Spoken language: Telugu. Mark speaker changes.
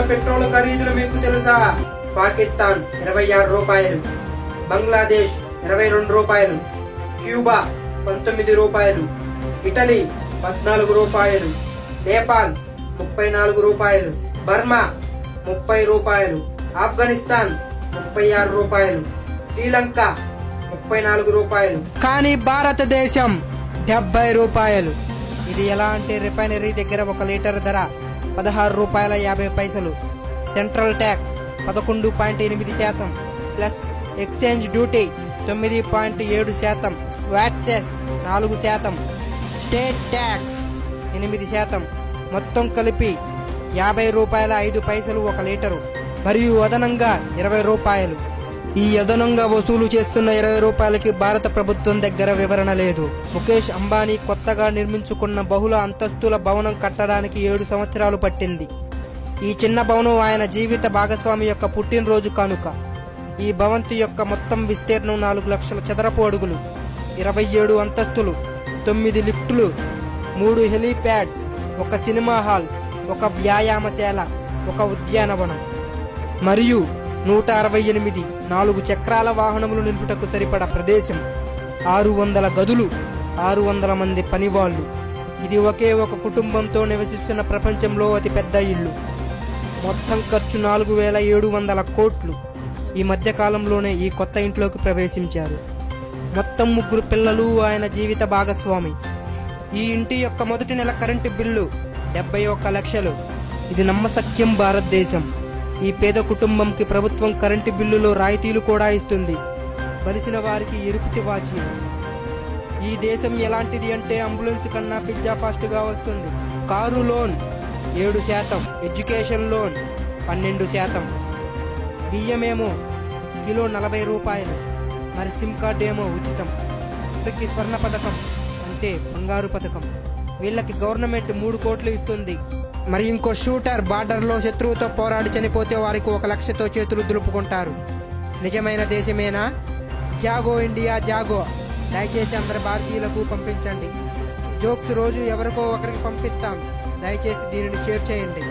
Speaker 1: పెట్రోల్ ఖరీదులు మీకు తెలుసా? పాకిస్తాన్ 26 రూపాయలు, బంగ్లాదేశ్ 22 రూపాయలు, క్యూబా 19 రూపాయలు, ఇటలీ 14 రూపాయలు, నేపాల్ 34 రూపాయలు, బర్మా 30 రూపాయలు, ఆఫ్ఘనిస్తాన్ 36 రూపాయలు, శ్రీలంక 34 రూపాయలు. కానీ భారతదేశం 70 రూపాయలు. ఇది ఎలా అంటే రిఫైనరీ దగ్గర 1 లీటర్ ధర 16 రూపాయల 50 పైసలు, central tax 11.8%, plus exchange duty 9.7%, VAT cess 4%, state tax 8%, మొత్తం కలిపి 50 రూపాయల 5 పైసలు 1 లీటరు, మరియు అదనంగా 20 రూపాయలు. ఈ అదనంగా వసూలు చేస్తున్న 20 రూపాయలకి భారత ప్రభుత్వం దగ్గర వివరణ లేదు. ముఖేష్ అంబానీ కొత్తగా నిర్మించుకున్న బహుళ అంతస్తుల భవనం కట్టడానికి 7 సంవత్సరాలు పట్టింది. ఈ చిన్న భవనం ఆయన జీవిత భాగస్వామి యొక్క పుట్టినరోజు కానుక. ఈ భవంతి యొక్క మొత్తం విస్తీర్ణం 4 లక్షల చదరపు అడుగులు, 27 అంతస్తులు, 9 లిఫ్టులు, 3 హెలీప్యాడ్స్, 1 సినిమా హాల్, 1 వ్యాయామశాల, 1 ఉద్యానవనం మరియు 168 4 చక్రాల వాహనములు నిలుపుటకు సరిపడ ప్రదేశం, 600 గదులు, 600 మంది పనివాళ్లు. ఇది ఒకే ఒక కుటుంబంతో నివసిస్తున్న ప్రపంచంలో అతి పెద్ద ఇల్లు. మొత్తం ఖర్చు 4700 కోట్లు. ఈ మధ్య కాలంలోనే ఈ కొత్త ఇంట్లోకి ప్రవేశించారు. మొత్తం 3 పిల్లలు ఆయన జీవిత భాగస్వామి. ఈ ఇంటి యొక్క మొదటి నెల కరెంటు బిల్లు 71 లక్షలు. ఇది నమ్మశక్యం. భారతదేశం ఈ పేద కుటుంబంకి ప్రభుత్వం కరెంటు బిల్లులో రాయితీలు కూడా ఇస్తుంది. బలిసిన వారికి ఎరుపు తివాచీలు. ఈ దేశం ఎలాంటిది అంటే అంబులెన్స్ కన్నా పిజ్జా ఫాస్ట్ గా వస్తుంది. కారు లోన్ 7%, ఎడ్యుకేషన్ లోన్ 12%, బియ్యమేమో కిలో 40 రూపాయలు, మరి సిమ్ కార్డు ఏమో ఉచితం. వీళ్ళకి స్వర్ణ పథకం అంటే బంగారు పథకం. వీళ్ళకి గవర్నమెంట్ 3 కోట్లు ఇస్తుంది. మరి ఇంకో షూటర్ బార్డర్లో శత్రువుతో పోరాడి చనిపోతే వారికి 1 లక్షతో చేతులు దులుపుకుంటారు. నిజమైన దేశమేనా? జాగో ఇండియా జాగో. దయచేసి అందరు భారతీయులకు పంపించండి. జోక్స్ రోజు ఎవరికో ఒకరికి పంపిస్తాం. దయచేసి దీనిని షేర్ చేయండి.